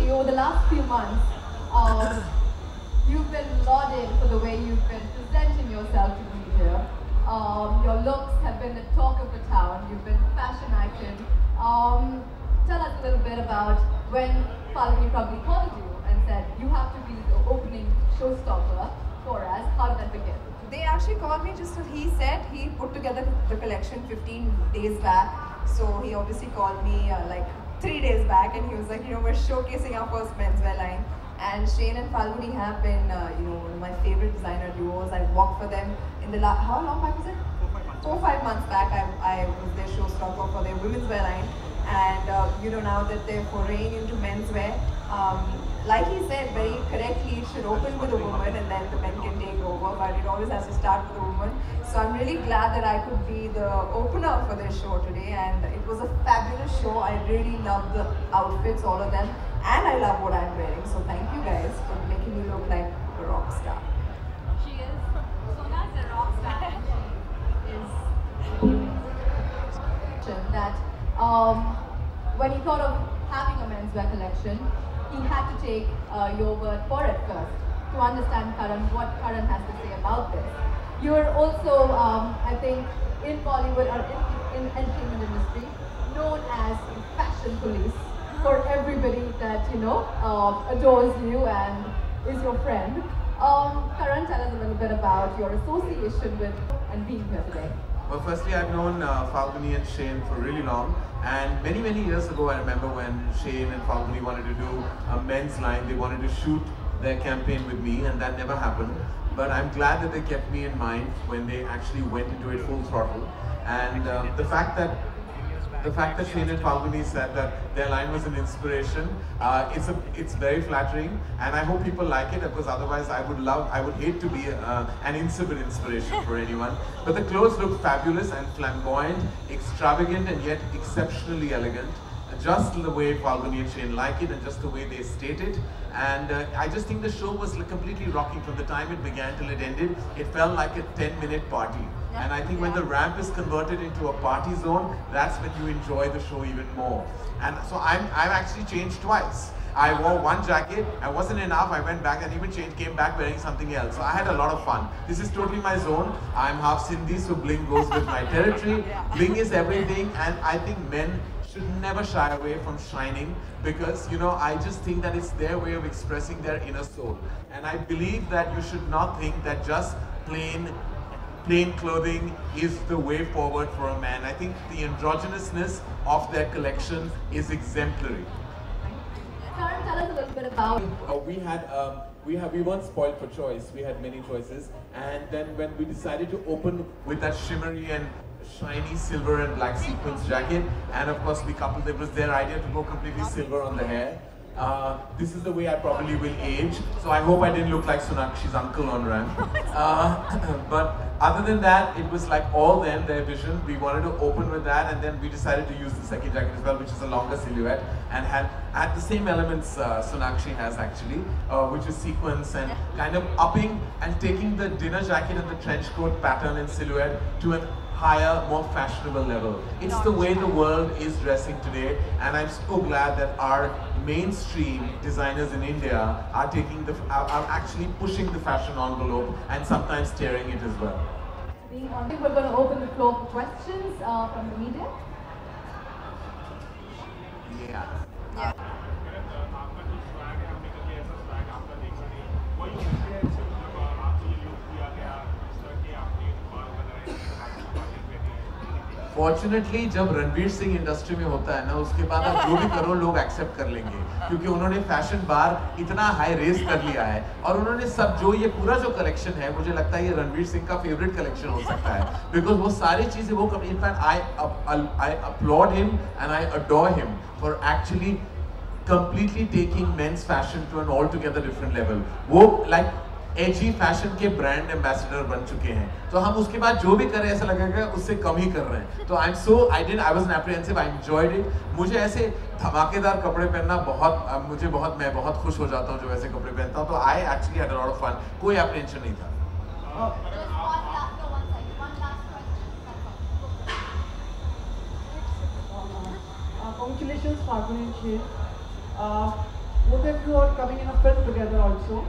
especially over the last few months, um, you've been lauded for the way you've been presenting yourself to the media. Your looks have been the talk of the town. You've been fashion icon. Tell us a little bit about when Falguni probably called you and said, you have to be the opening showstopper for us. How did that begin? They actually called me just as he said. He put together the collection 15 days back. So he obviously called me like 3 days back and he was like, we're showcasing our first menswear line. And Shane and Falguni have been, one of my favorite designer duos. I worked for them in the last, how long back was it? 4-5 months back, I was their showstopper for their women's wear line. And, now that they're foraying into menswear, like he said very correctly, it should open with a woman and then the men can take over, but it always has to start with a woman. So I'm really glad that I could be the opener for this show today, and it was a fabulous show. I really love the outfits, all of them, and I love what I'm wearing. So thank you guys for making me look like a rock star. She is. Sona's a rock star. She is. That when he thought of having a menswear collection, he had to take your word for it first to understand what Karan has to say about this. You're also, I think, in Bollywood or in entertainment industry, known as the fashion police for everybody that adores you and is your friend. Karan, tell us a little bit about your association with and being here today. Well, firstly, I've known Falguni and Shane for really long, and many years ago, I remember when Shane and Falguni wanted to do a men's line. They wanted to shoot their campaign with me, and that never happened. But I'm glad that they kept me in mind when they actually went into it full throttle. And the fact that Shane and Falguni said that their line was an inspiration, it's very flattering, and I hope people like it, because otherwise I would hate to be an insipid inspiration for anyone. But the clothes look fabulous and flamboyant, extravagant, and yet exceptionally elegant. Just the way Falguni and Shane like it, and just the way they state it. And I just think the show was completely rocking from the time it began till it ended. It felt like a 10-minute party. And I think when the ramp is converted into a party zone, that's when you enjoy the show even more. And so I've actually changed twice. I wore one jacket, it wasn't enough, I went back and even came back wearing something else. So I had a lot of fun. This is totally my zone. I'm half Sindhi, so bling goes with my territory. Bling is everything, and I think men should never shy away from shining, because I just think that it's their way of expressing their inner soul. And I believe that you should not think that just plain clothing is the way forward for a man. I think the androgynousness of their collection is exemplary. Karan, tell us a little bit about. We weren't spoiled for choice. We had many choices, and then when we decided to open with that shimmery and shiny silver and black sequins jacket, and of course we coupled it was their idea to go completely silver on the hair. This is the way I probably will age, so I hope I didn't look like Sonakshi's uncle on ramp. But other than that, it was like all them, their vision. We wanted to open with that, and then we decided to use the second jacket as well, which is a longer silhouette and had the same elements Sonakshi has actually, which is sequins and kind of upping and taking the dinner jacket and the trench coat pattern and silhouette to an higher, more fashionable level. It's the way the world is dressing today, and I'm so glad that our mainstream designers in India are actually pushing the fashion envelope and sometimes tearing it as well. I think we're going to open the floor for questions from the media. Yeah. Fortunately जब Ranveer Singh industry में होता है ना, उसके बाद आप जो भी करो लोग एक्सेप्ट कर लेंगे, क्योंकि उन्होंने फैशन बार इतना हाई रेस कर लिया है, और उन्होंने सब जो ये पूरा जो कलेक्शन है, मुझे लगता है ये रणवीर सिंह का फेवरेट कलेक्शन हो सकता है, बिकॉज वो सारी चीजें वो in fact I applaud him and I adore him for actually completely taking men's fashion to an altogether different level. वो like एजी फैशन के ब्रांड एम्बेसडर बन चुके हैं, तो हम उसके बाद जो भी करें ऐसा लगेगा उससे कम ही कर रहे हैं. तो I was apprehensive, I enjoyed it. मुझे ऐसे धमाकेदार कपड़े पहनना मैं बहुत खुश हो जाता हूँ जो ऐसे कपड़े पहनता हूँ. तो I actually had a lot of fun. कोई एप्रीहेंशन नहीं था. Congratulations, Falguni and Shane. both of you are coming in a film together also.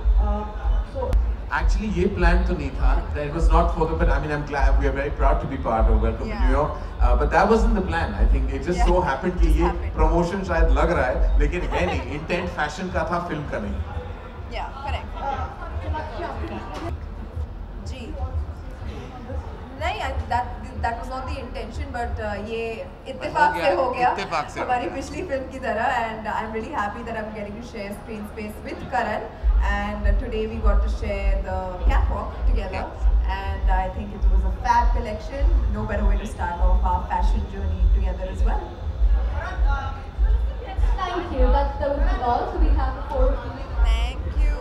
So Actually, ये plan तो नहीं था. That was not for the. But I mean, I'm glad we are very proud to be part of Welcome to New York. But that wasn't the plan. I think it just so happened कि ये promotion शायद लग रहा है, लेकिन है नहीं. Intent fashion का था, film का नहीं. Yeah, correct. जी. नहीं, that was not the intention, but ये इत्तेफाक से हो गया. हमारी पिछली फिल्म की तरह, and I'm really happy that I'm getting to share screen space with Karan, and today we got to share the catwalk together, and I think it was a fab collection. No better way to start off our fashion journey together as well. Thank you. That would be all. So we have the 4 of you. Thank you.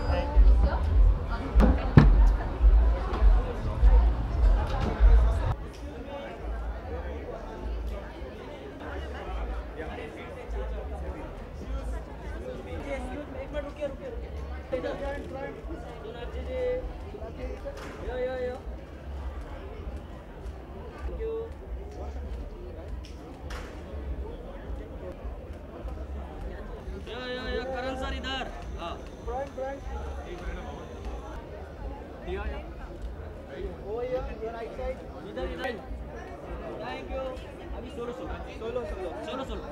Karan sir इधर हाँ इधर इधर thank you अभी solo solo solo solo solo solo